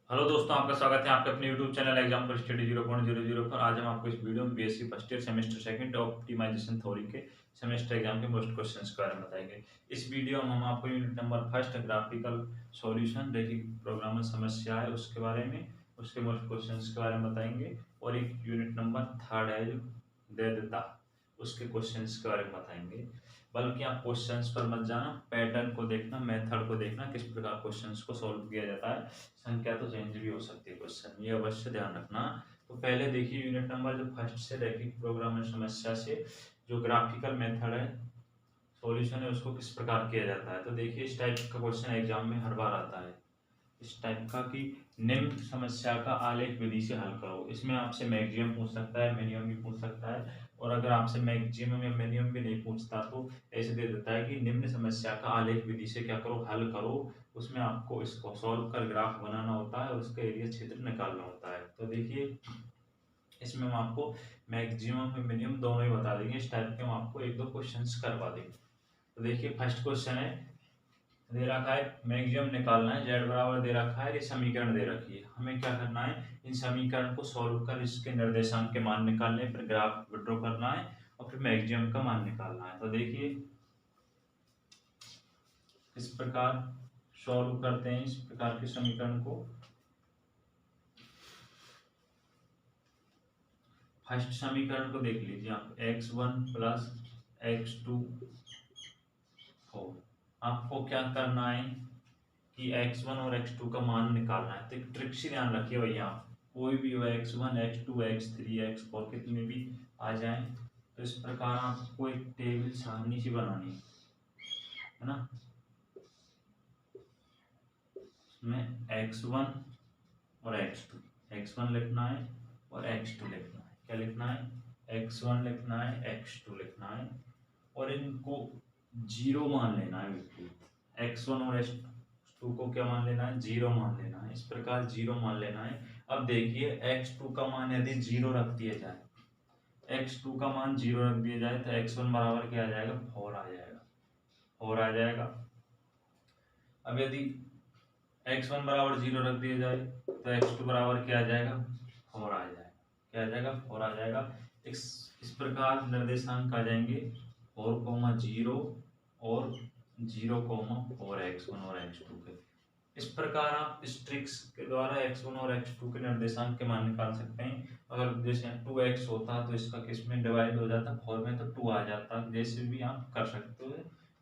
Hello दोस्तों, आपका स्वागत है आपके अपने यूट्यूब चैनल एग्जाम पर स्टडी 0.00 पर। आज हम आपको इस वीडियो में BSc first year semester second optimisation theory के सेमेस्टर एग्जाम के मोस्ट क्वेश्चंस के बारे में बताएंगे। इस वीडियो में हम आपको unit number first graphical solution रैखिक प्रोग्रामर समस्या है उसके बारे में, उसके मोस्ट क्वेश्चंस के बारे में बताएंगे। और एक यूनिट नंबर थर्ड है जो दे देता, उसके क्वेश्चंस के बारे में बताएंगे। बल्कि आप क्वेश्चंस पर मत जाना, पैटर्न को देखना, मेथड को देखना, किस प्रकार क्वेश्चंस को सॉल्व किया जाता है। संख्या तो चेंज भी हो सकती है क्वेश्चन, ये अवश्य ध्यान रखना। तो पहले देखिए यूनिट नंबर जो फर्स्ट से रैखिक प्रोग्रामर समस्या से जो ग्राफिकल मेथड है सॉल्यूशन है उसको किस प्रकार किया जाता है। तो देखिए इस टाइप का क्वेश्चन एग्जाम में हर बार आता है, इस टाइप का कि निम्न समस्या का आलेख विधि से हल करो। इसमें आपसे मैक्सिमम पूछ सकता है, मिनिमम भी पूछ सकता है। और अगर आपसे मैक्सिमम या मिनिमम भी नहीं पूछता तो ऐसे दे देता है कि निम्न समस्या का आलेख विधि से क्या करो, हल करो। उसमें आपको इसको सॉल्व कर ग्राफ बनाना होता है और उसका एरिया क्षेत्र निकालना होता है। तो देखिए इसमें हम आपको मैक्सिमम और मिनिमम दोनों ही बता देंगे। इस टाइप के हम आपको एक दो क्वेश्चंस करवा देंगे। तो देखिए फर्स्ट क्वेश्चन है, दे रखा है मैक्सिमम निकालना है, जेड बराबर दे रखा है, ये समीकरण दे रखी है। हमें क्या करना है, इन समीकरण को सॉल्व कर इसके निर्देशांक के मान निकालने, फिर ग्राफ विड्रॉ करना है और फिर मैक्सिमम का मान निकालना है। तो देखिए किस प्रकार सॉल्व करते हैं इस प्रकार के समीकरण को। फर्स्ट समीकरण को देख लीजिए आप, x1 प्लस x2 4। आपको क्या करना है कि x1 और x2 का मान निकालना है। तो एक ट्रिक से ध्यान रखिए भैया, आप कोई भी हो x1 x2 x3 x4 कितने भी आ जाएं तो इस प्रकार आपको एक टेबल सामने से बनानी है ना। इसमें x1 और x1 लिखना है और x2 लिखना है। क्या लिखना है, x1 लिखना है, x2 लिखना है और इनको जीरो मान लेना है बिल्कुल। x1 और x2 को क्या मान लेना है, जीरो मान लेना है। इस प्रकार जीरो मान लेना है। अब देखिए x2 का मान यदि जीरो रख दिया जाए, x2 का मान जीरो रख दिया जाए तो x1 बराबर क्या आ जाएगा, 4 आ जाएगा, 4 आ जाएगा। अब यदि x1 बराबर जीरो रख दिया जाए तो x2 बराबर क्या आ जाएगा, 4 आ जाएगा। क्या आ जाएगा, 4 आ जाएगा। इस प्रकार निर्देशांक आ जाएंगे 4,0 और 0,4 x1 और x2 के। इस प्रकार आप इस ट्रिक्स के द्वारा x1 और x2 के निर्देशांक के मान निकाल सकते हैं। अगर जैसे 2x होता तो इसका किस में डिवाइड हो जाता, 4 में, तो 2 आ जाता। जैसे भी आप कर सकते हो,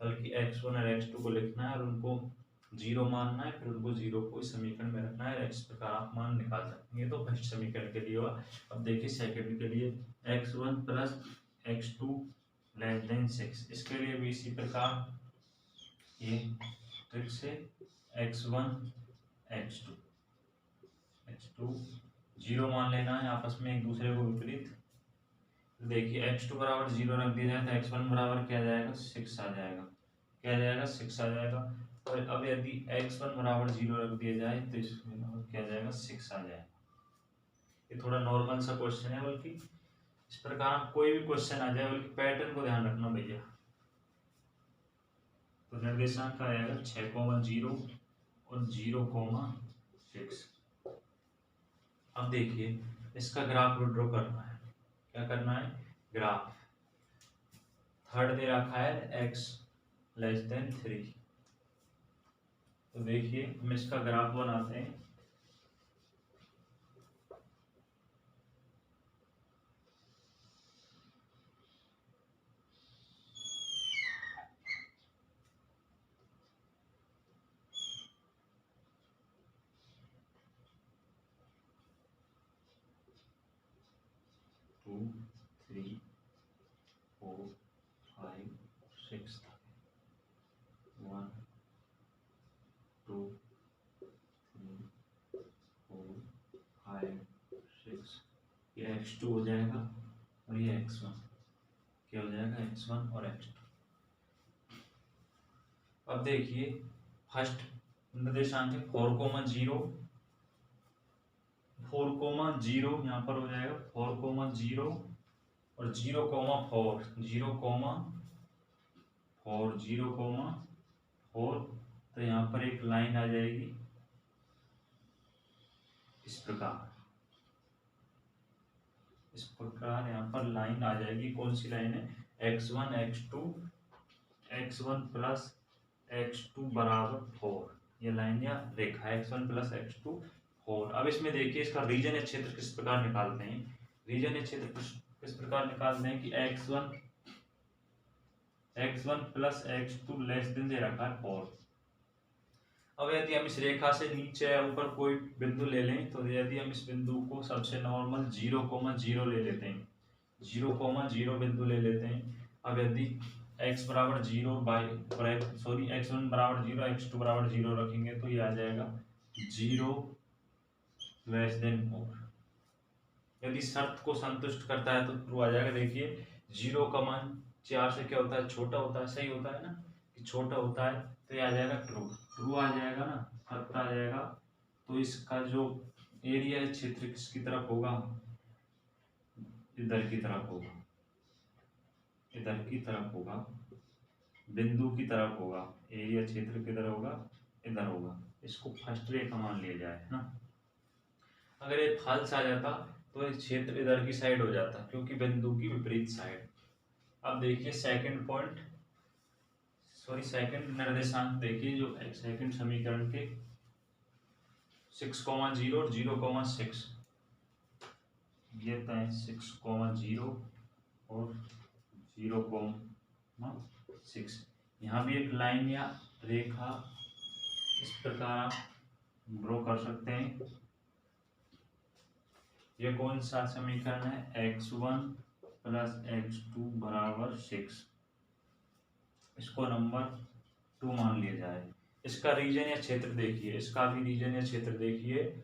बल्कि x1 और x2 को लिखना है और उनको जीरो मानना है, फिर उनको जीरो को इस समीकरण में रखना है। इस प्रकार आप मान निकाल सकते हैं। ये तो फर्स्ट समीकरण के लिए हुआ। अब देखिए सेकंड के लिए, x1 plus x2 less than 6, इसके लिए भी इसी प्रकार ये ट्रिक से x1 x2 जीरो मान लेना है आपस में एक दूसरे को विपरीत। देखिए x2 बराबर जीरो रख दिया जाए तो x1 बराबर क्या आ जाएगा, 6 आ जाएगा। क्या आ जाएगा, 6 आ जाएगा। और अब यदि x1 बराबर जीरो रख दिया जाए तो इसमें क्या आ जाएगा, 6 आ जाएगा। ये थोड़ा नॉर्मल सा क्वेश्चन है, बल्कि इस प्रकार कोई भी क्वेश्चन आ जाए बल्कि पैटर्न को ध्यान रखना भैया। तो निर्देशांक का आएगा 6,0 और 0,6। अब देखिए इसका ग्राफ ड्रॉ करना है। क्या करना है, ग्राफ। थर्ड दे रखा है x लेस देन 3। तो देखिए हम इसका ग्राफ बनाते हैं। Two, three, 4, 5, 6, 1, 2, 3, 4, 5, 6। ये x2 हो जाएगा और ये x1। क्या हो जाएगा, x1 और x2। अब देखिए फर्स्ट निर्देशांक है 4,0, 4,0 यहाँ पर हो जाएगा 4,0 और 0,4, 0,4, 0,4। तो यहाँ पर एक लाइन आ जाएगी इस प्रकार यहाँ पर लाइन आ जाएगी। कौन सी लाइन है? x1 x2 x1 plus x2 बराबर 4, ये लाइन या रेखा x1 प्लस x2 4। अब इसमें देखिए इसका रीजन या क्षेत्र किस प्रकार निकालते हैं। रीजन या क्षेत्र किस प्रकार निकालते हैं कि x1 plus x2 less then they रखा है 4। अब यदि हम इस रेखा से नीचे या ऊपर कोई बिंदु ले लें, तो यदि हम इस बिंदु को सबसे नॉर्मल 0,0 ले लेते हैं, 0,0 बिंदु ले लेते हैं। अब यदि x बराबर 0 x1 बराबर 0 x2 बराबर 0 रखेंगे तो ये आ जाएगा 0 लेस देन 4। यदि शर्त को संतुष्ट करता है तो ट्रू आ जाएगा। देखिए 0 का मान 4 से क्या होता है? छोटा होता है, सही होता है ना कि छोटा होता है, तो ये आ जाएगा ट्रू। ट्रू आ जाएगा ना, सत्य आ जाएगा। तो इसका जो एरिया है क्षेत्र किसकी तरफ होगा? इधर की तरफ होगा, इधर की तरफ होगा, बिंदु की तरफ होगा। एरिया क्षेत्र किधर होगा? इधर होगा। इसको फर्स्ट रेखा मान लिया जाए ना। अगर ये फाल्स आ जाता तो ये क्षेत्र इधर की साइड हो जाता, क्योंकि बिंदु की विपरीत साइड। अब देखिए सेकंड निर्देशांक देखिए, जो सेकंड समीकरण के 6,0 और 0,6, ये है 6,0 और 0,6। यहाँ भी एक लाइन या रेखा इस प्रकार आप ड्रॉ कर सकते हैं। ये कौन सा समीकरण है? x1 प्लस x2 बराबर 6। इसको नंबर 2 मान लिया जाए। इसका रीजन या क्षेत्र देखिए, इसका भी रीजन या क्षेत्र देखिए।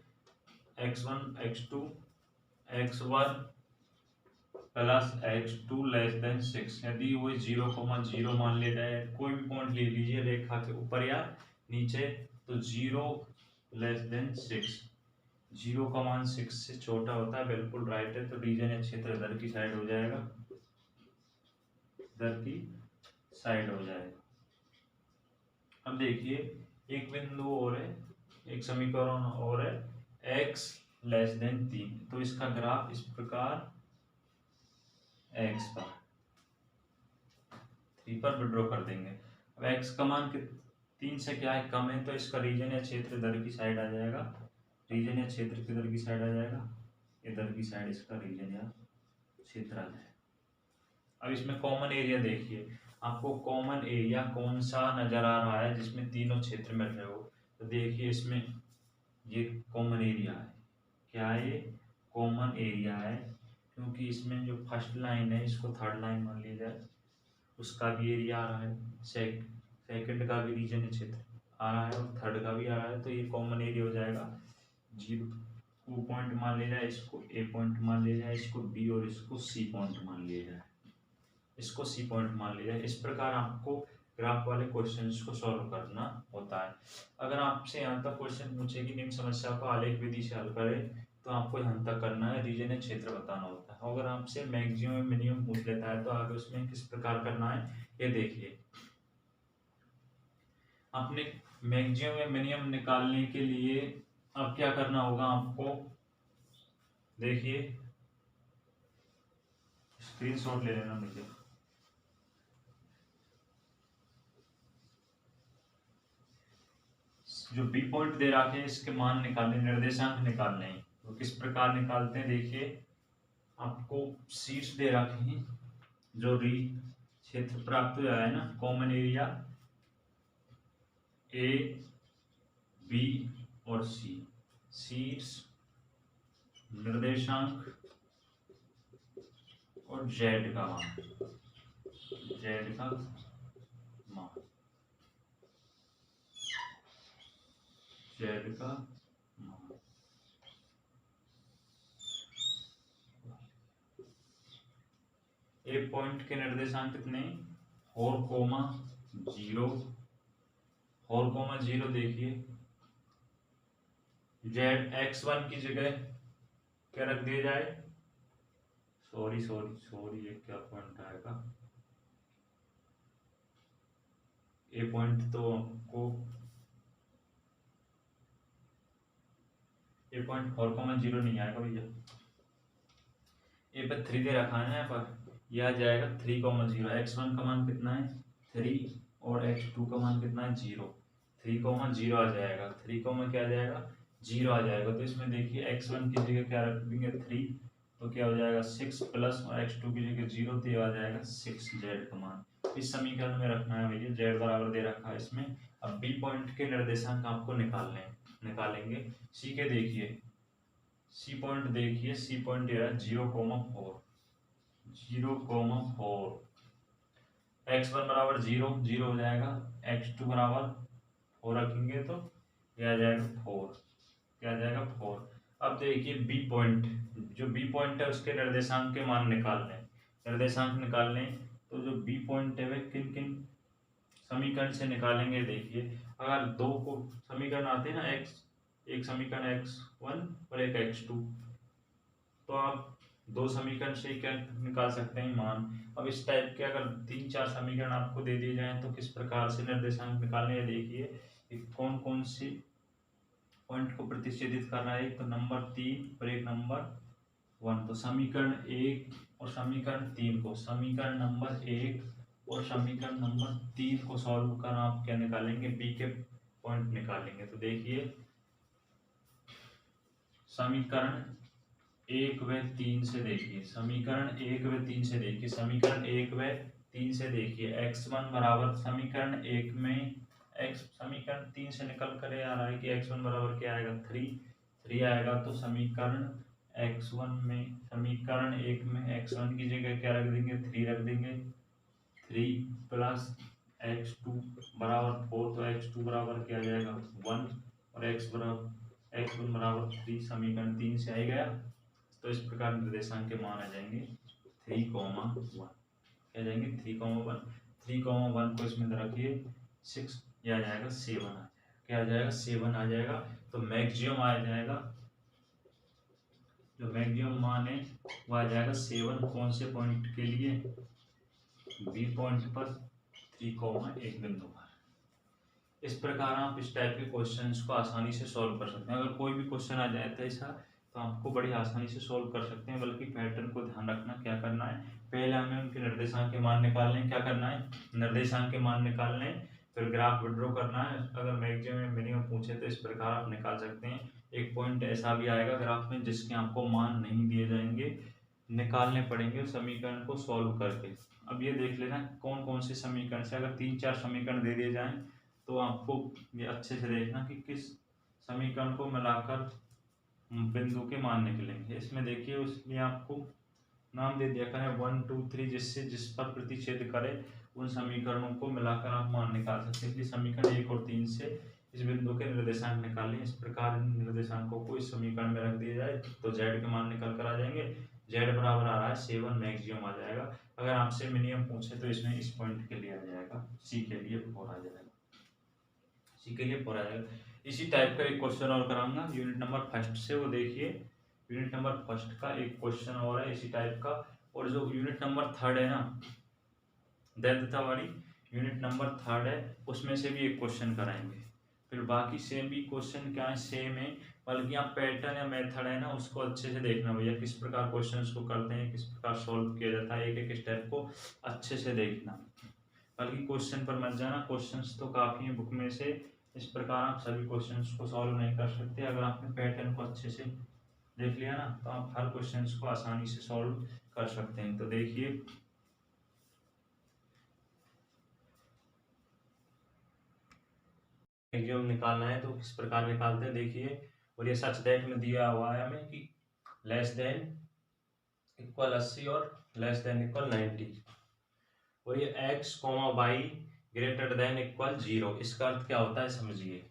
x1 x2 x1 plus x2 less than 6। यदि वो 0,0 मान लिया जाए, कोई भी पॉइंट ले लीजिए रेखा के ऊपर या नीचे, तो 0 लेस देन 6, 0 का मान 6 से छोटा होता है, बिल्कुल राइट है। तो रीजन या क्षेत्र इधर की साइड हो जाएगा, इधर की साइड हो जाएगा। अब देखिए एक बिंदु और है, एक समीकरण और है, x लेस देन 3। तो इसका ग्राफ इस प्रकार x पर 3 पर विड्रॉ कर देंगे। अब x का मान 3 से क्या है? कम है, तो इसका रीजन या क्षेत्र इधर की साइड आ जाएगा। रीजन या क्षेत्र किधर की साइड आ जाएगा? इधर की साइड इसका रीजन या क्षेत्र आ जाएगा। अब इसमें कॉमन एरिया देखिए, आपको कॉमन एरिया कौन सा नजर आ रहा है जिसमें तीनों क्षेत्र मिल रहे हो? तो देखिए इसमें ये कॉमन एरिया है। क्या है ये? कॉमन एरिया है, क्योंकि इसमें जो फर्स्ट लाइन है इसको थर्ड लाइन मान लिया जाए, उसका भी एरिया आ रहा है, सेकंड का भी रीजन क्षेत्र आ रहा है और थर्ड का भी आ रहा है। तो ये कॉमन एरिया हो जाएगा। 0 पॉइंट मान लिया जाए, इसको ए पॉइंट मान लिया जाए, इसको बी और इसको सी पॉइंट मान लिया जाए, इसको सी पॉइंट मान लिया जाए। इस प्रकार आपको ग्राफ वाले क्वेश्चंस को सॉल्व करना होता है। अगर आपसे यहाँ तक क्वेश्चन पूछे कि निम्न समस्या को आलेख विधि से हल करें, तो आपको यहाँ तक करना है, रीजन या क्षेत्र बताना होता है। अगर आपसे मैक्सिमम मिनिमम पूछ लेता है, तो आगे उसमें किस प्रकार करना है ये देखिए। अपने मैक्सिमम या मिनिमम निकालने के लिए अब क्या करना होगा आपको? देखिए स्क्रीनशॉट ले लेना मुझे। जो बी पॉइंट दे रखे हैं इसके मान निकालने, निर्देशांक निकालने हैं, तो किस प्रकार निकालते हैं? देखिए आपको शीर्ष दे रखे हैं, जो री क्षेत्र प्राप्त हुआ है ना, कॉमन एरिया ए बी और सी, शीर्ष, निर्देशांक और जेड का मान, जेड का मान, जेड का मान। ए पॉइंट के निर्देशांक कितने? 4,0, 4,0 देखिए। जेड x1 की जगह क्या रख दिया जाए? सॉरी ये क्या पॉइंट आएगा? ए पॉइंट तो आपको ये 0.4, नहीं आएगा भैया, ये पे 3 दे रखा है ना यहाँ पर, यह आ जाएगा 3, 0। x1 का मान कितना है 3 और x2 का मान कितना है 0। 3, 0 आ जाएगा, 3, क्या आ जाएगा 0 आ जाएगा। तो इसमें देखिए x1 की जगह क्या रख देंगे 3, तो क्या हो जाएगा 6 प्लस, और x2 की जगह 0, तो ये आ जाएगा 6 z का मान इस समीकरण में रखना है भैया। z बराबर दे रखा है इसमें। अब बी पॉइंट के निर्देशांक आपको निकालेंगे। सी के देखिए, सी पॉइंट देखिए, सी पॉइंट ये है 0,4, 0,4। x1 बराबर 0, 0 हो जाएगा, x2 बराबर 4 रखेंगे तो क्या आ जाएगा 4, क्या आ जाएगा 4। अब देखिए बी पॉइंट, जो बी पॉइंट है उसके निर्देशांक के मान निकालने। तो जो बी पॉइंट है वह किन किन समीकरण से निकालेंगे देखिए। अगर दो को समीकरण आते हैं ना, एक समीकरण x1 और एक x2, तो आप दो समीकरण से क्या निकाल सकते हैं मान। अब इस टाइप के अगर 3-4 समीकरण आपको दे दिए जाएं तो किस प्रकार से निर्देशांक निकालने हैं देखिए। कौन कौन से पॉइंट को प्रतिच्छेदित कर रहा है, एक तो नंबर 3 और एक नंबर 1। तो समीकरण 1 और समीकरण 3 को, समीकरण नंबर 1 और समीकरण नंबर 3 को सॉल्व कर आप क्या निकालेंगे, बी के पॉइंट निकालेंगे। तो देखिए समीकरण 1 व 3 से देखिए, समीकरण 1 व 3 से देखिए, समीकरण 1 व 3 से देखिए x1 बराबर, समीकरण 1 में समीकरण 3 से निकल कर आ रहा है कि x1 बराबर क्या आएगा 3 आएगा। तो समीकरण x1 में, समीकरण 1 में x1 की जगह क्या रख देंगे 3 रख देंगे, 3 प्लस x2 बराबर 4, तो x2 बराबर क्या आ जाएगा 1 और x1 बराबर 3, समीकरण 3 से आ गया। तो इस प्रकार निर्देशांक के मान आ जाएंगे 3,1, क्या जाएंगे 3,1, 3,1 को इसमें रखिए 6, यह आ जाएगा 7 आ जाएगा, क्या आ जाएगा 7 आ जाएगा। तो मैक्सिमम आ जाएगा, जो मैक्सिमम मान है वो आ जाएगा 7, कौन से पॉइंट के लिए, बी पॉइंट पर 3,1 बिंदु पर। इस प्रकार आप इस टाइप के क्वेश्चंस को आसानी से सॉल्व कर सकते हैं। अगर कोई भी क्वेश्चन आ जाए तो ऐसा, तो आपको बड़ी आसानी से सॉल्व कर सकते हैं। बल्कि पैटर्न को ध्यान रखना, क्या करना है, पहले हमें उनके निर्देशांक के मान निकालने, क्या करना है निर्देशांक के मान निकालने, फिर ग्राफ विड्रॉ करना है। अगर मैक्सिमम मिनिमम पूछे तो इस प्रकार आप निकाल सकते हैं। एक पॉइंट ऐसा भी आएगा ग्राफ में जिसके आपको मान नहीं दिए जाएंगे, निकालने पड़ेंगे समीकरण को सॉल्व करके। अब ये देख लेना कौन कौन से समीकरण से, अगर 3-4 समीकरण दे दिए जाएं तो आपको ये अच्छे से देखना कि किस समीकरण को मिलाकर बिंदु के मान निकलेंगे। इसमें देखिए उसमें आपको नाम दे दिया करें 1, 2, 3, जिससे जिस पर प्रतिच्छेद करे उन समीकरणों को मिलाकर आप मान निकाल सकते हैं कि समीकरण 1 और 3 से इस बिंदु के निर्देशांक निकालें। इस प्रकार निर्देशांकों को इस समीकरण में रख दिया जाए तो z के मान निकल कर आ जाएंगे। z बराबर आ रहा है 7, मैक्सिमम आ जाएगा। अगर आपसे मिनिमम पूछे तो इसमें इस पॉइंट के लिए आ जाएगा, सी के लिए 4 आ जाएगा, सी के लिए 4 आ जाएगा। इसी टाइप का एक क्वेश्चन और कराऊंगा यूनिट नंबर फर्स्ट से, वो देखिए यूनिट नंबर फर्स्ट का एक क्वेश्चन और है इसी टाइप का। और जो यूनिट नंबर थर्ड है ना, दैत्यता वाली यूनिट नंबर थर्ड है, उसमें से भी एक क्वेश्चन कराएंगे। फिर बाकी सेम भी क्वेश्चन क्या है, सेम है, बल्कि आप पैटर्न या मेथड है ना उसको अच्छे से देखना भैया, किस प्रकार क्वेश्चंस को करते हैं, किस प्रकार सॉल्व किया जाता है, एक एक स्टेप को अच्छे से देखना। बल्कि क्वेश्चन पर मत जाना, क्वेश्चंस तो काफ़ी हैं बुक में से, इस प्रकार आप सभी क्वेश्चंस को सॉल्व नहीं कर सकते। अगर आपने पैटर्न को अच्छे से देख लिया ना तो आप हर क्वेश्चंस को आसानी से सॉल्व कर सकते हैं। तो देखिए एग्जाम निकालना है तो किस प्रकार निकालते हैं देखिए। और ये सच दैट में दिया हुआ है हमें कि लेस देन इक्वल 80 और लेस देन इक्वल 90, और ये x, y greater than equal 0, इसका अर्थ क्या होता है समझिए।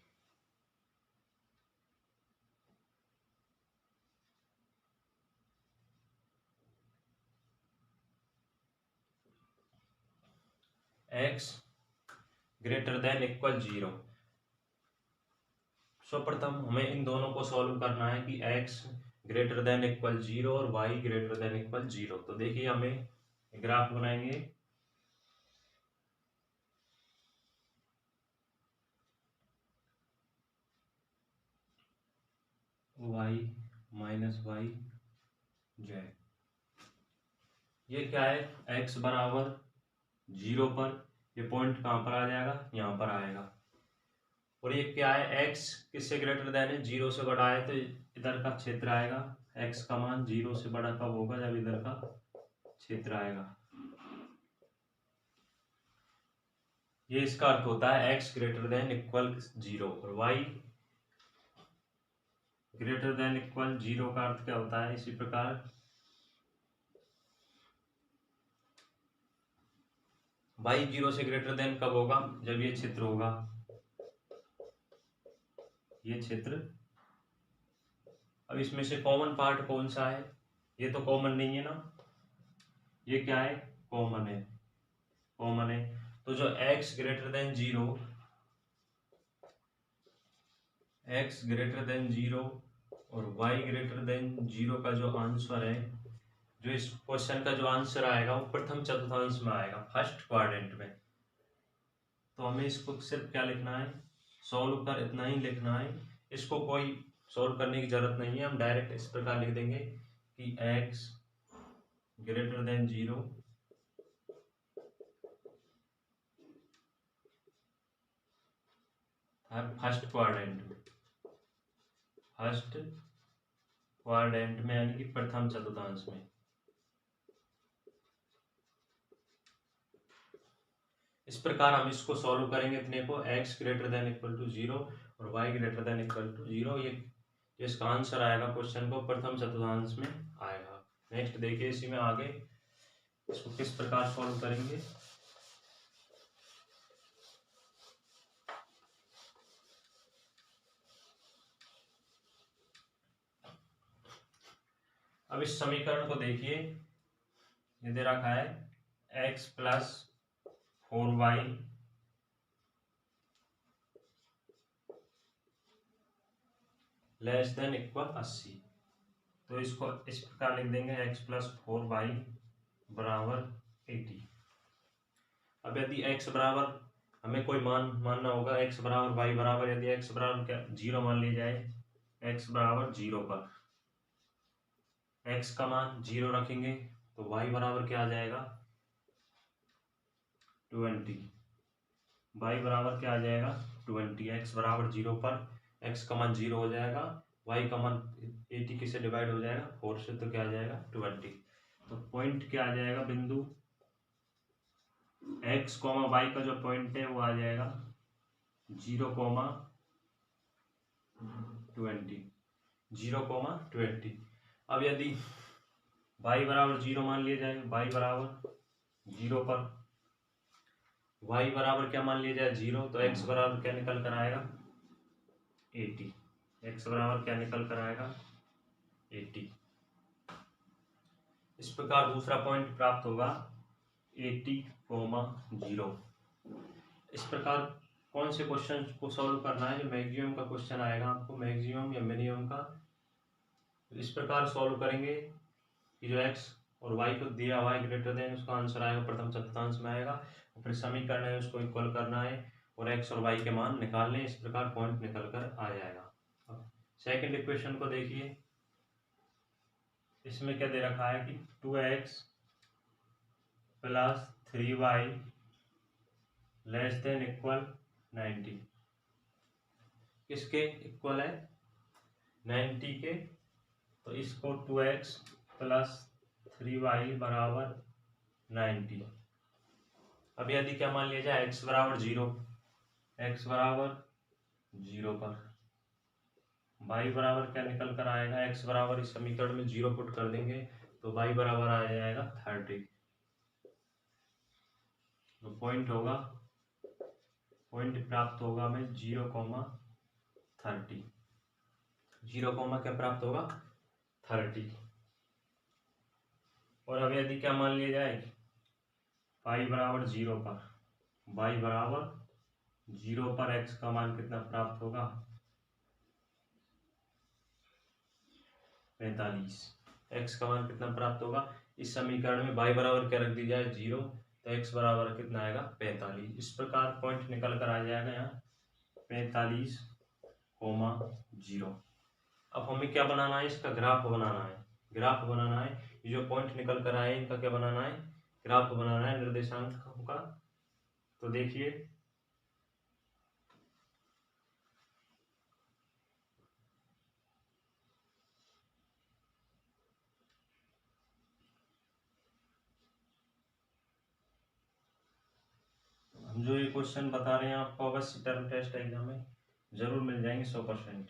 x ग्रेटर देन इक्वल 0, सर्वप्रथम हमें इन दोनों को सॉल्व करना है कि x ग्रेटर देन इक्वल 0 और y ग्रेटर देन इक्वल 0। तो देखिए हमें ग्राफ बनाएंगे, y y minus y z. ये क्या है, x बराबर 0 पर, ये पॉइंट कहाँ पर आ जाएगा, यहाँ पर आएगा। और ये क्या है, x किससे ग्रेटर देन है, 0 से बड़ा है, तो इधर का क्षेत्र आएगा। x का मान 0 से बड़ा कब होगा, जब इधर का क्षेत्र आएगा। ये इसका अर्थ होता है x ग्रेटर देन इक्वल 0 और y ग्रेटर देन इक्वल 0 का अर्थ क्या होता है, इसी प्रकार y 0 से ग्रेटर देन कब होगा, जब ये क्षेत्र होगा, ये क्षेत्र। अब इसमें से कॉमन पार्ट कौन सा है, ये तो कॉमन नहीं है ना, ये क्या है, कॉमन है, कॉमन है। तो जो x greater then 0, x greater then 0 और y ग्रेटर देन 0 का जो आंसर है, जो इस क्वेश्चन का जो आंसर आएगा वो प्रथम चतुर्थांश में आएगा, फर्स्ट क्वाड्रेंट में। तो हमें इसको सिर्फ क्या लिखना है, सॉल्व कर इतना ही लिखना है, इसको कोई सॉल्व करने की जरूरत नहीं है। हम डायरेक्ट इस प्रकार लिख देंगे कि x greater then 0 first quadrant में यानी कि प्रथम चतुर्थांश में। इस प्रकार हम इसको सॉल्व करेंगे, इतने को x greater than equal to 0 और y greater than equal to 0, ये इसका आंसर आएगा क्वेश्चन को प्रथम चतुर्थांश में आएगा। नेक्स्ट देखिए, इसी में आगे इसको किस प्रकार सॉल्व करेंगे। अब इस समीकरण को देखिए, ये दे रखा है x plus 4y less than equal 80। तो इसको इस प्रकार लिख देंगे x प्लस 4y बराबर 80। अब यदि x बराबर, हमें कोई मान मानना होगा, x बराबर y बराबर, यदि x बराबर क्या 0 मान ली जाए, x बराबर 0 पर x का मान 0 रखेंगे तो y बराबर क्या आ जाएगा 20, y बराबर क्या आ जाएगा 20। x बराबर 0 पर x का मान 0 हो जाएगा, y का मान 80 किससे डिवाइड हो जाएगा 4 से, तो क्या आ जाएगा 20। तो पॉइंट क्या आ जाएगा, बिंदु x, y का जो पॉइंट है वो आ जाएगा 0, 20, 0, 20। अब यदि y बराबर 0 मान लिया जाए, y बराबर 0 पर y बराबर क्या मान लिया जाए 0, तो x बराबर क्या निकल कर आएगा 80, x बराबर क्या निकल कर आएगा 80। इस प्रकार दूसरा पॉइंट प्राप्त होगा 80, 0। इस प्रकार कौन से क्वेश्चन को सॉल्व करना है, जो मैक्सिमम का क्वेश्चन आएगा आपको, मैक्सिमम या मिनिमम का, इस प्रकार सॉल्व करेंगे कि जो x और y को दिया हुआ है ग्रेटर देन, उसका आंसर आएगा प्रथम चतुर्थांश में आएगा, और फिर समीकरण है उसको इक्वल करना है और x और y के मान निकालने, इस प्रकार पॉइंट निकल कर आ जाएगा। सेकंड इक्वेशन को देखिए, इसमें क्या दे रखा है कि 2x plus 3y less than equal 90, किसके इक्वल है 90 के, तो इसको 2x प्लस 3y बराबर 90। अब यदि क्या मान लिया जाए x बराबर 0, x बराबर 0 पर y बराबर क्या निकल कर आएगा, x बराबर इस समीकरण में 0 पुट कर देंगे तो y बराबर आ जाएगा 30। तो पॉइंट होगा, पॉइंट प्राप्त होगा हमें 0,30, 0, क्या प्राप्त होगा 30। और अब यदि क्या मान लिया जाए y बराबर 0 पर, y बराबर 0 पर x का मान कितना प्राप्त होगा 45, x का मान कितना प्राप्त होगा, इस समीकरण में y बराबर क्या रख दी जाए 0, तो x बराबर कितना आएगा 45। इस प्रकार पॉइंट निकल कर आ जाएगा यहाँ 45, 0। अब हमें क्या बनाना है, इसका ग्राफ बनाना है। ग्राफ बनाना है, ये जो पॉइंट निकल कर आए इनका क्या बनाना है, ग्राफ बनाना है निर्देशांकों का। तो देखिए हम जो ये क्वेश्चन बता रहे हैं आपको अवश्य टर्म टेस्ट एग्जाम में जरूर मिल जाएंगे 100%।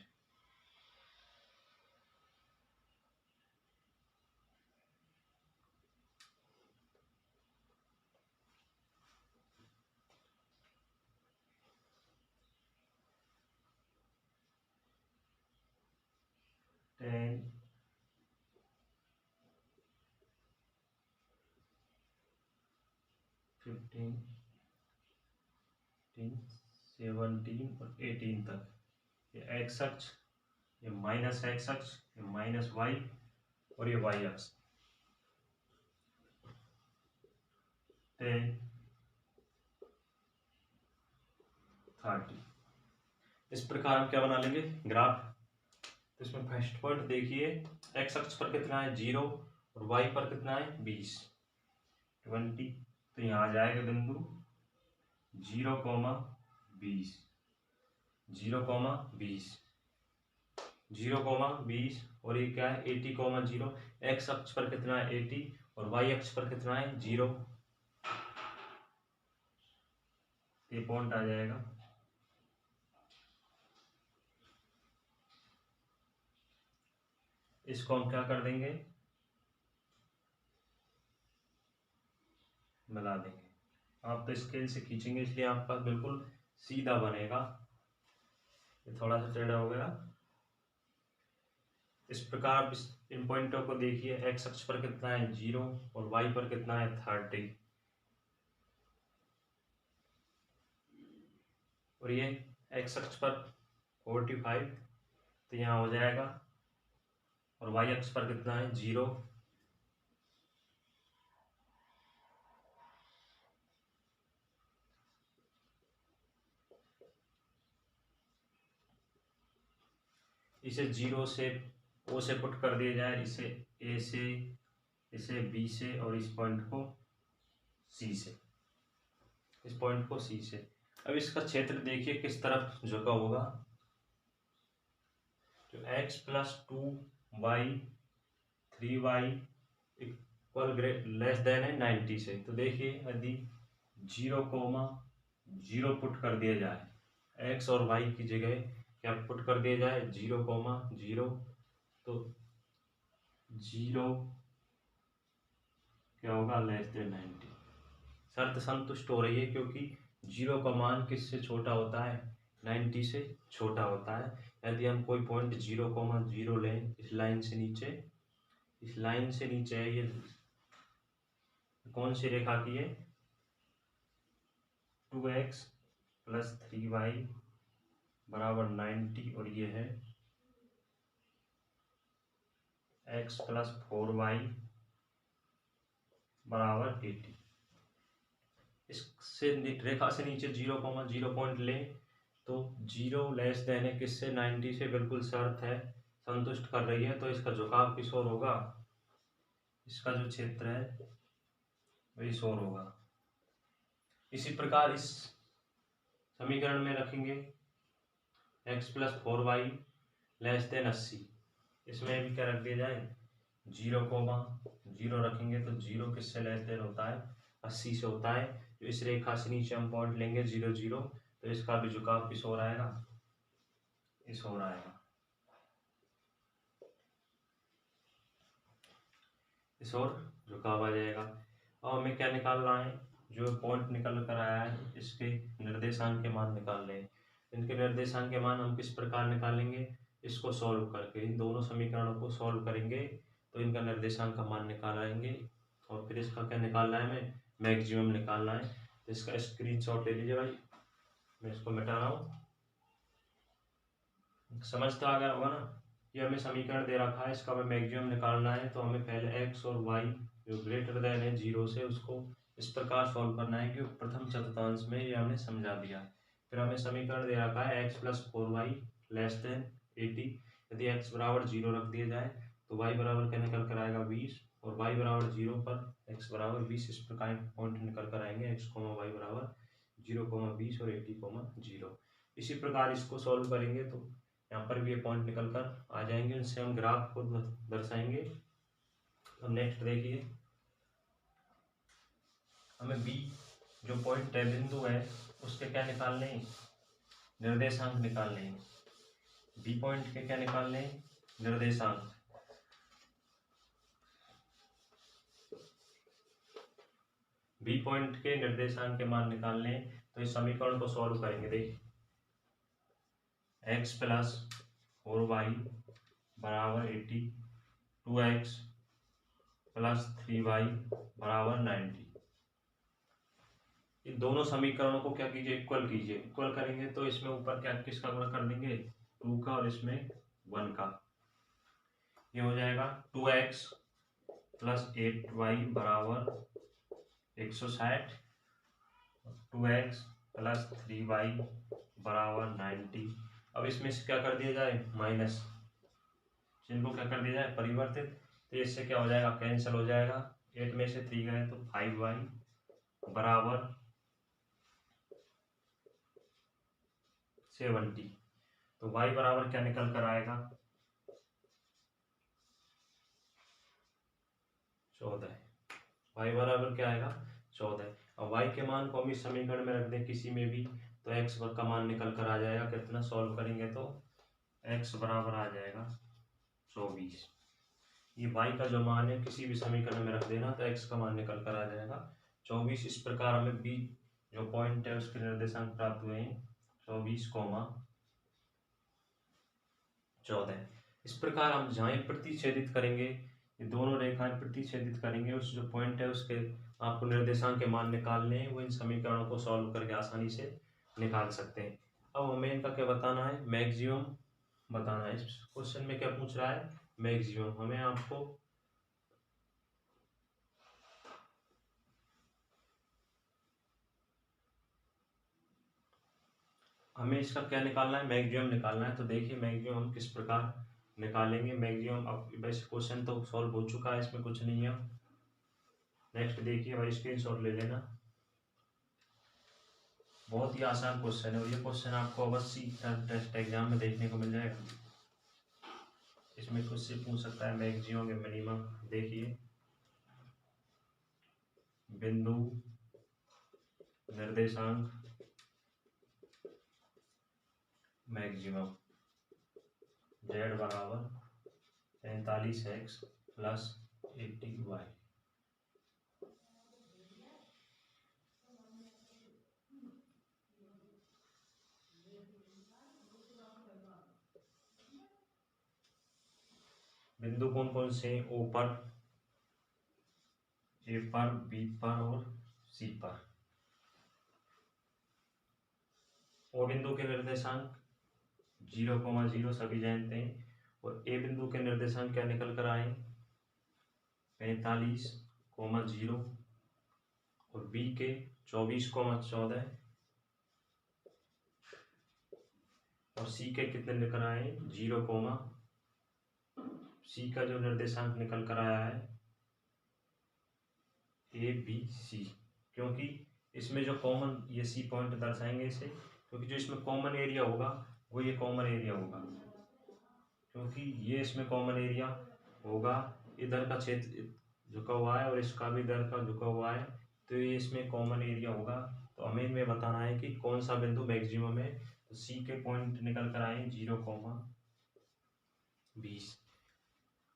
टेन 15 17 और 18 तक, ये एक्स अक्ष, ये माइनस एक्स अक्ष, ये माइनस वाई और ये वाई अक्ष। 10 30 इस प्रकार हम क्या बना लेंगे ग्राफ। तो इसमें फर्स्ट पॉइंट देखिए, एक्स अक्ष पर कितना है 0 और वाई पर कितना है 20 20। तो यहाँ आ जाएगा बिंदु 0,20 0,20 0,20 और ये क्या है 80,0। एक्स अक्ष पर कितना है 80 और वाई अक्ष पर कितना है 0। ये पॉइंट आ जाएगा। इसको हम क्या कर देंगे, मिला देंगे। आप तो स्केल से खींचेंगे इसलिए आपका बिल्कुल सीधा बनेगा, ये थोड़ा सा टेढ़ा हो गया। इस प्रकार इन पॉइंटों को देखिए, एक्स अक्ष पर कितना है 0 और वाई पर कितना है 30 और ये एक्स अक्ष पर 45, तो यहाँ हो जाएगा। और वाई अक्ष पर कितना है 0 इसे 0 से ओ से पुट कर दिया जाए, इसे ए से, इसे बी से और इस पॉइंट को सी से, इस पॉइंट को सी से। अब इसका क्षेत्र देखिए किस तरफ झुका होगा, तो x plus 2y 3y equal less than है 90 से। तो देखिए यदि 0,0 पुट कर दिया जाए, x और y की जगह क्या पुट कर दिया जाए 0,0, तो 0 क्या होगा लेस देन 90। शर्त संतुष्ट हो रही है क्योंकि 0 का मान किससे छोटा होता है 90 से छोटा होता है। यदि हम कोई पॉइंट 0,0 लें इस लाइन से नीचे, इस लाइन से नीचे है, ये कौन सी रेखा की है 2x प्लस 3y बराबर 90 और ये है x प्लस 4y बराबर 80। इससे रेखा से नीचे 0,0 पॉइंट लें तो 0 लेस देन है किससे 90 से, बिल्कुल शर्त है संतुष्ट कर रही है। तो इसका झुकाव किस ओर होगा, इसका जो क्षेत्र है वही इस ओर होगा। इसी प्रकार इस समीकरण में रखेंगे x plus 4y less than 80, इसमें भी क्या रख दिया जाए 0,0 रखेंगे तो 0 किससे लेस देन होता है 80 से होता है। तो इस रेखा से नीचे हम पॉइंट लेंगे 0 0, तो इसका भी झुकाव किस ओर आएगा, इस ओर आएगा, इस ओर झुकाव आ जाएगा। अब हमें क्या निकालना है, जो पॉइंट निकल कर आया है इसके निर्देशांक के मान निकाल लें। इनके निर्देशांक के मान हम किस प्रकार निकालेंगे, इसको सॉल्व करके, इन दोनों समीकरणों को सॉल्व करेंगे तो इनका निर्देशांक का मान निकालेंगे और फिर इसका क्या निकालना है, हमें मैक्सिमम निकालना है। तो इसका स्क्रीनशॉट ले लीजिए भाई, मैं इसको मिटा रहा हूँ, समझ तो आ गया होगा ना। ये हमें समीकरण दे रखा है, इसका हमें मैक्सिमम निकालना है। तो हमें पहले x और y जो ग्रेटर देन है 0 से, उसको इस प्रकार सॉल्व करना है कि प्रथम चतुर्थांश में ये हमें समझा दिया। फिर हमें समीकरण दे रखा है x plus 4y less than 80, यदि x बराबर 0 रख दिया जाए तो y बराबर क्या निकल कर आएगा 20, और y बराबर 0 पर x बराबर 20। इस प्रकार पॉइंट निकल कर आएंगे x, y बराबर 0, 20 और 80, 0। इसी प्रकार इसको सॉल्व करेंगे तो यहाँ पर भी ये पॉइंट निकल कर आ जाएंगे, उनसे हम ग्राफ को दर्शाएंगे। तो नेक्स्ट देखिए, हमें बी जो पॉइंट है, बिंदु है, उसके क्या निकालने हैं, निर्देशांक निकालने हैं। बी पॉइंट के क्या निकालने हैं, निर्देशांक। बी पॉइंट के निर्देशांक के मान निकालने हैं। तो इस समीकरण को सॉल्व करेंगे। देखिए x प्लस 4y बराबर 80, 2x प्लस 3y बराबर 90। इन दोनों समीकरणों को क्या कीजिए, इक्वल कीजिए। इक्वल करेंगे तो इसमें ऊपर क्या किसका गुणा कर देंगे, 2 का, और इसमें 1 का। ये हो जाएगा 2x प्लस 8y बराबर 160, 2x प्लस 3y बराबर 90। अब इसमें से क्या कर दिया जाए, माइनस, चिन्ह को क्या कर दिया जाए, परिवर्तित। तो इससे क्या हो जाएगा, कैंसिल हो जाएगा। 8 में से 3 गए तो 5y बराबर 70। तो y बराबर क्या निकल कर आएगा, 14। y बराबर क्या आएगा, 14। अब y के मान को हम इस समीकरण में रख दें किसी में भी, तो x का मान निकल कर आ जाएगा। कितना सॉल्व करेंगे तो x बराबर आ जाएगा 24। ये y का जो मान है किसी भी समीकरण में रख देना तो x का मान निकल कर आ जाएगा 24। इस प्रकार हमें b जो पॉइंट है उसके निर्देशांक प्राप्त हुए हैं 24, 14। इस प्रकार हम जहाँ प्रतिच्छेदित करेंगे, ये दोनों रेखाएं प्रतिच्छेदित करेंगे, उस जो पॉइंट है उसके आपको निर्देशांक के मान निकालने हैं, वो इन समीकरणों को सॉल्व करके आसानी से निकाल सकते हैं। अब हमें इनका क्या बताना है, मैक्सिमम बताना है। इस क्वेश्चन में क्या पूछ रहा है, मैक्सिमम। हमें इसका क्या निकालना है, मैक्सिमम निकालना है। तो देखिए मैक्सिमम हम किस प्रकार निकालेंगे। मैक्सिमम, अब वैसे क्वेश्चन तो सॉल्व हो चुका है, इसमें कुछ नहीं है। नेक्स्ट देखिए भाई, स्क्रीनशॉट ले लेना। बहुत ही आसान क्वेश्चन है और ये क्वेश्चन आपको अवश्य टेस्ट एग्जाम में देखने को मिल जाएगा। इसमें कुछ से पूछ सकता है मैक्सिमम या मिनिमम। देखिए, बिंदु, निर्देशांक, मैक्सिमम। z बराबर 45x प्लस 80y। बिंदु कौन कौन से, ओ पर, ए पर, बी पर और सी पर। ओ बिंदु के निर्देशांक 0,0 सभी जानते हैं, और ए बिंदु के निर्देशांक क्या निकल कर आए, 45,0 और बी के 24,14 और सी के कितने निकल आए 0, सी का जो निर्देशांक निकल कर आया है ABC। क्योंकि इसमें जो कॉमन, ये सी पॉइंट दर्शाएंगे इसे, क्योंकि जो इसमें कॉमन एरिया होगा वो ये कॉमन एरिया होगा, क्योंकि ये इसमें कॉमन एरिया होगा। इधर का क्षेत्र झुका हुआ है और इसका भी इधर का झुका हुआ है, तो ये इसमें कॉमन एरिया होगा। तो हमें इनमें बताना है कि कौन सा बिंदु मैक्सिमम है। तो सी के पॉइंट निकल कर आए 0,20।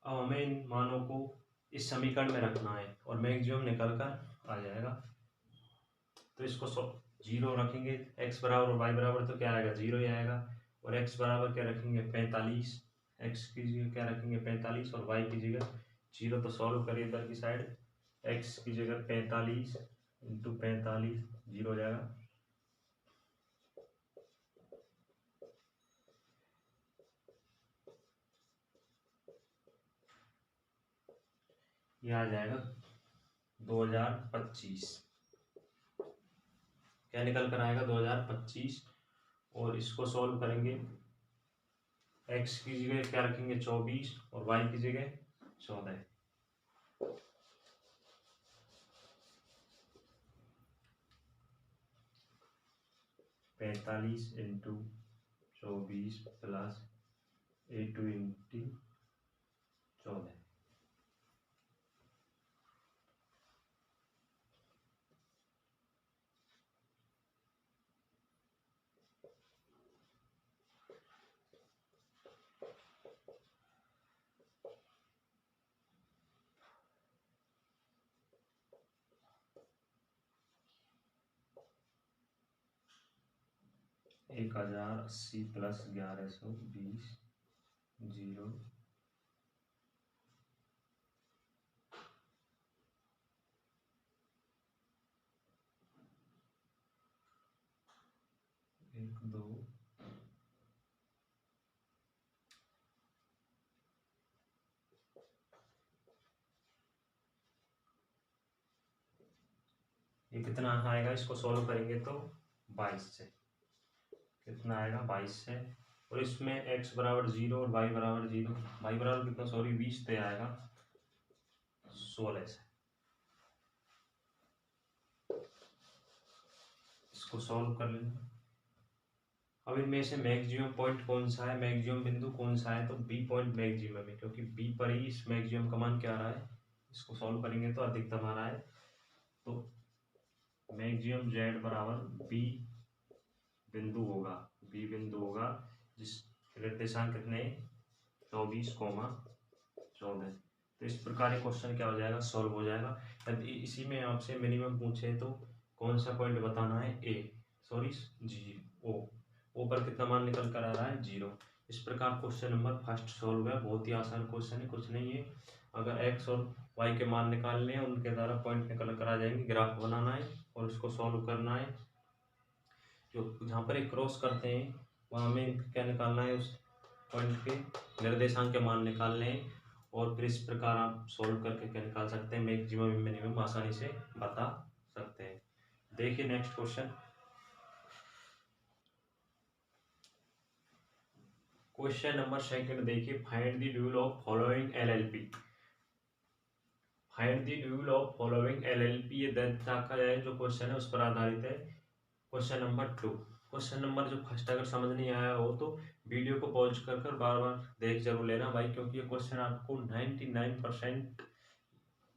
अब हमें इन मानों को इस समीकरण में रखना है और मैक्सिमम निकल कर आ जाएगा। तो इसको 0 रखेंगे, x बराबर और y बराबर तो क्या आएगा, 0 ही आएगा। और x बराबर क्या रखेंगे, 45, x की जगह क्या रखेंगे 45 और y की जगह 0। तो सॉल्व करिए इधर की साइड, x की जगह 45 इंटू 45, 0 हो जाएगा। ये आ जाएगा 2025। क्या निकल कर आएगा 2025। और इसको सॉल्व करेंगे x की जगह क्या रखेंगे 24 और y की जगह 14। पैंतालीस इंटू 24 प्लस 82 इंटू 14। एक 1080 प्लस 1120 जीरो एक दो ये कितना आएगा, इसको सॉल्व करेंगे तो 22 से कितना आएगा 22 से, और इसमें x बराबर 0 और y बराबर 0, y बराबर कितना सॉरी 20 पे आएगा 16 से। इसको सॉल्व कर लेना। अब इनमें से मैक्सिमम पॉइंट कौन सा है, मैक्सिमम बिंदु कौन सा है, तो बी पॉइंट मैक्सिमम है, क्योंकि बी पर ही इस मैक्सिमम का मान क्या आ रहा है। इसको सॉल्व करेंगे तो अधिकतम आ रहा है, तो मैक्सिमम जेड बराबर बी बिंदु होगा, बी बिंदु होगा जिस निर्देशांक कितने 24,14। तो इस प्रकार ये क्वेश्चन क्या हो जाएगा, सॉल्व हो जाएगा। यदि इसी में आपसे मिनिमम पूछे तो कौन सा पॉइंट बताना है, ए सॉरी जी ओ पर कितना मान निकल कर आ रहा है 0। इस प्रकार क्वेश्चन नंबर फर्स्ट सॉल्व हुआ। बहुत ही आसान क्वेश्चन है, कुछ नहीं है। अगर एक्स और वाई के मान निकालने हैं, उनके द्वारा पॉइंट निकल कर आ जाएंगे, ग्राफ बनाना है और उसको सॉल्व करना है। जो जहाँ पर एक क्रॉस करते हैं वहाँ हमें क्या निकालना है, उस पॉइंट के निर्देशांक के मान निकालने हैं, और फिर इस प्रकार आप सॉल्व करके क्या निकाल सकते हैं, मैक्सिमम मिनिमम आसानी से बता सकते हैं। देखिए next question, question number second देखिए, find the dual of following LLP. Find the dual of following LLP, ये दैत्य का है जो क्वेश्चन है उस पर आधारित है। क्वेश्चन नंबर 2, क्वेश्चन नंबर जो फर्स्ट अगर समझ नहीं आया हो तो वीडियो को पॉज कर कर बार बार देख जरूर लेना भाई, क्योंकि ये क्वेश्चन आपको 99%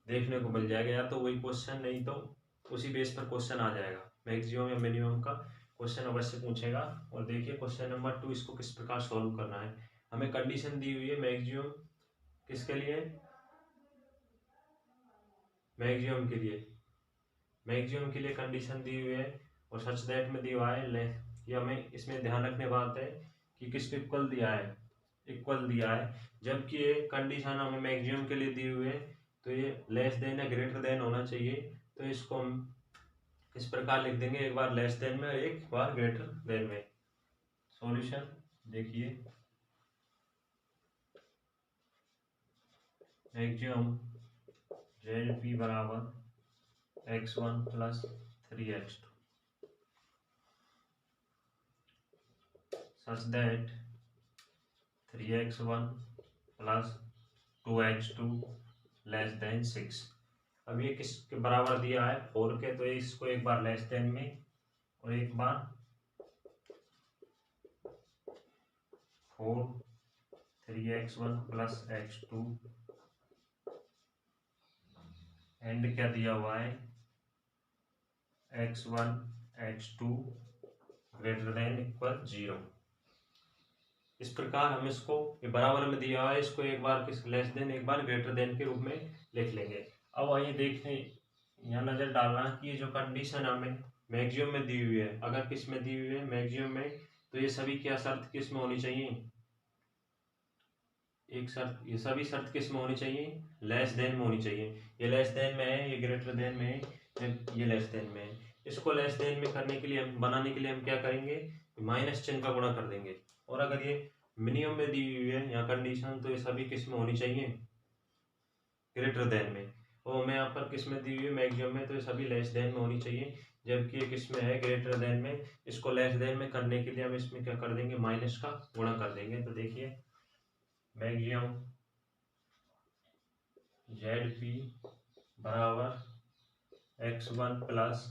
देखने को मिल जाएगा, या तो वही क्वेश्चन नहीं तो उसी बेस पर क्वेश्चन आ जाएगा। मैक्सिमम या मिनिमम का क्वेश्चन अवश्य पूछेगा। और देखिए क्वेश्चन नंबर 2, इसको किस प्रकार सॉल्व करना है। हमें कंडीशन दी हुई है मैक्सिमम किसके लिए, मैक्सिमम के लिए, मैक्सिमम के लिए कंडीशन दी हुई है, और सच दैट में दिया हुआ है। ये हमें इसमें ध्यान रखने बात है कि किसको इक्वल दिया है, इक्वल दिया है, जबकि ये कंडीशन हमें मैक्सिमम के लिए दी हुई है, तो ये लेस देन या ग्रेटर देन होना चाहिए। तो इसको हम इस प्रकार लिख देंगे, एक बार लेस देन में और एक बार ग्रेटर देन में। सॉल्यूशन देखिए, मैक्सिमम जेड पी बराबर x1 plus 3x2 such that 3x1 plus 2x2 less than 6। अब ये किसके बराबर दिया है 4 के, तो इसको एक बार लेस देन में और एक बार 4 3x1 प्लस x2 एंड क्या दिया हुआ है x1 x2 greater than equal 0। इस प्रकार हम इसको ये बराबर में दिया हुआ है, इसको एक बार किस लेस देन एक बार ग्रेटर देन के रूप में लिख लेंगे। अब आइए देखते हैं, यहाँ नजर डालना कि ये जो कंडीशन हमें मैक्सिमम में दी हुई है, अगर किस में दी हुई है मैक्सिमम में, तो ये सभी क्या शर्त किस में होनी चाहिए, एक शर्त, ये सभी शर्त किस में होनी चाहिए, लेस देन में होनी चाहिए। ये लेस देन में है, ये ग्रेटर देन में है, ये लेस देन में है। इसको लेस देन में करने के लिए हम बनाने के लिए हम क्या करेंगे, माइनस चिन्ह का गुणा कर देंगे। और अगर ये मिनिमम में दी हुई है यहाँ कंडीशन, तो ये सभी किस में होनी चाहिए, ग्रेटर देन में। और हमें यहाँ पर किस में दी हुई है मैक्सिमम में, तो ये सभी लेस देन में होनी चाहिए। जबकि एक इसमें है ग्रेटर देन में। इसको लेस देन में करने के लिए हम इसमें क्या कर देंगे, माइनस का गुणा कर देंगे। तो देखिए मैक्सिमम जेड पी बराबर x1 plus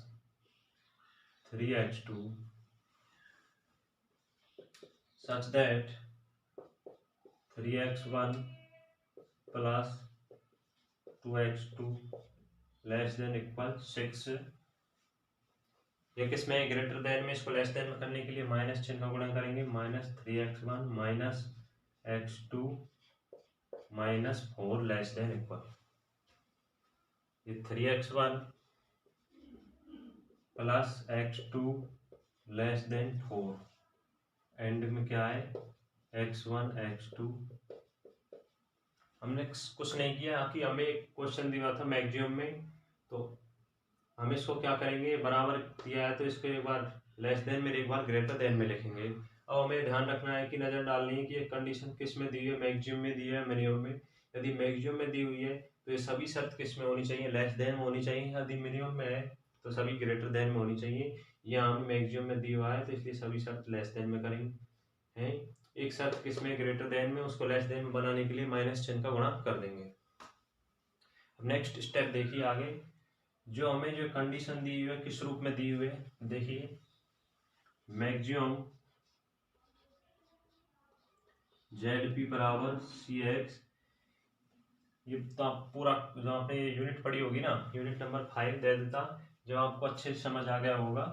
3h2 such that 3x1 plus 2x2 less than equal 6। ये किस में ग्रेटर देन में, इसको लेस देन में करने के लिए माइनस चिन्ह का गुणा करेंगे। Minus 3x1 minus x2 minus 4 less than equal, ये 3x1 plus x2 less than 4, and में क्या है x1 x2। हमने कुछ नहीं किया कि हमें क्वेश्चन दिया था मैक्सिमम में, तो हम इसको क्या करेंगे, बराबर दिया है तो इसको एक बार लेस देन में एक बार ग्रेटर देन में लिखेंगे। अब हमें ध्यान रखना है कि नज़र डालनी है कि ये कंडीशन किस में दी है, मैक्सिमम में दी है मिनिमम में। यदि मैक्सिमम में दी हुई है तो ये सभी शर्त किस में होनी चाहिए, लेस देन में होनी चाहिए। यदि मिनिमम में है तो सभी ग्रेटर देन में होनी चाहिए। यहाँ हमें मैक्सिमम में दी हुआ है तो इसलिए सभी शर्त लेस देन में करेंगे हैं। एक शर्त किस में, ग्रेटर देन में, उसको लेस देन में बनाने के लिए माइनस चिन्ह का गुणा कर देंगे। अब नेक्स्ट स्टेप देखिए आगे, जो हमें जो कंडीशन दी हुई है किस रूप में दी हुई है, देखिए मैक्सिमम जेड पी बराबर सी एक्स। ये तो पूरा जो आपने यूनिट पढ़ी होगी ना, यूनिट नंबर 5 दे देता, जो आपको अच्छे से समझ आ गया होगा।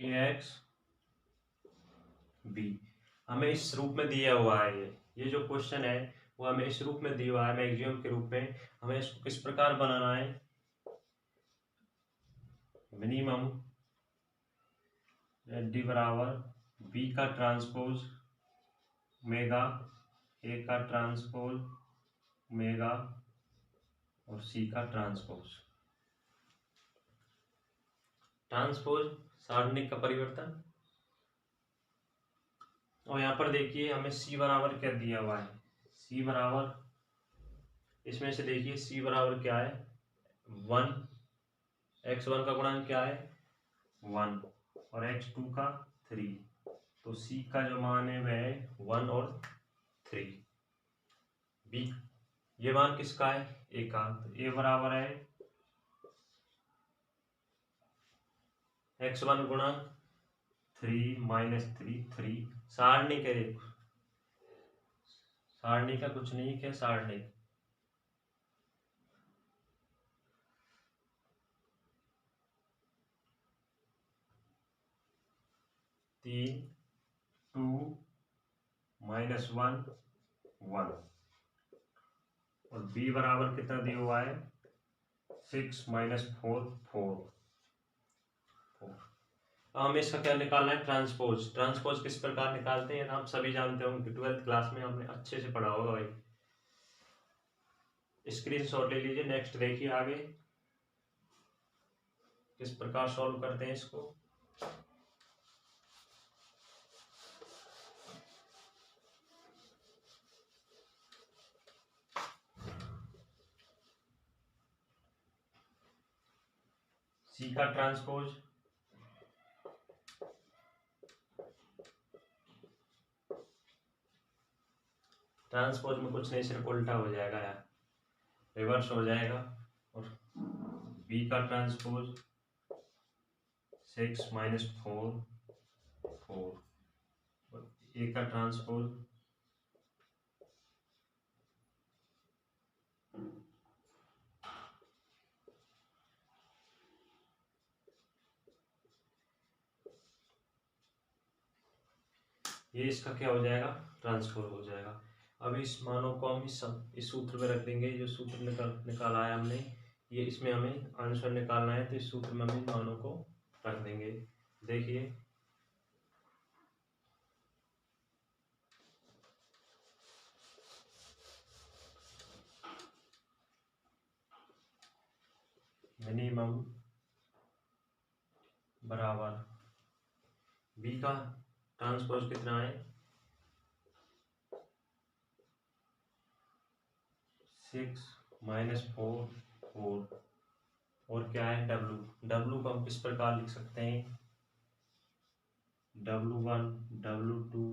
ए एक्स बी हमें इस रूप में दिया हुआ है। ये जो क्वेश्चन है वो हमें इस रूप में दिया हुआ है मैक्सिमम के रूप में। हमें इसको किस प्रकार बनाना है, मिनिमम डी बराबर बी का ट्रांसपोज ओमेगा, ए का ट्रांसपोज ओमेगा और सी का ट्रांसपोज। ट्रांसपोज सारणिक का परिवर्तन। और यहाँ पर देखिए हमें सी बराबर क्या दिया हुआ है, सी बराबर, इसमें से देखिए सी बराबर क्या है 1, x1 का गुणांक क्या है 1 और x2 का 3, तो सी का जो मान है वह है 1 और 3। बी ये मान किसका है, ए का, तो ए बराबर है x1 गुणा 3 माइनस 3 3। सारणी के, सारणी का कुछ नहीं, क्या सारणी, तीन 2 माइनस 1 1 और b बराबर कितना दिया हुआ है 6 माइनस 4 4। हमें इसका क्या निकालना है, ट्रांसपोज। ट्रांसपोज किस प्रकार निकालते हैं आप सभी जानते होंगे, 12th क्लास में हमने अच्छे से पढ़ा होगा भाई। स्क्रीनशॉट ले लीजिए। नेक्स्ट देखिए आगे किस प्रकार सॉल्व करते हैं इसको। सी का ट्रांसपोज, ट्रांसपोज में कुछ नहीं, सिर्फ उल्टा हो जाएगा यार, रिवर्स हो जाएगा। और बी का ट्रांसपोज 6 माइनस 4 4 और ए का ट्रांसपोज ये इसका क्या हो जाएगा, ट्रांसफर हो जाएगा। अब इस मानों को हम इस सूत्र में रख देंगे। जो सूत्र निकाला है हमने, ये इसमें हमें आंसर निकालना है, तो इस सूत्र में हम इन मानों को रख देंगे। देखिए मिनिमम बराबर बी का ट्रांसपोज कितना है 6 माइनस 4 4 और क्या है डब्लू। डब्लू को हम किस प्रकार लिख सकते हैं, W1 W2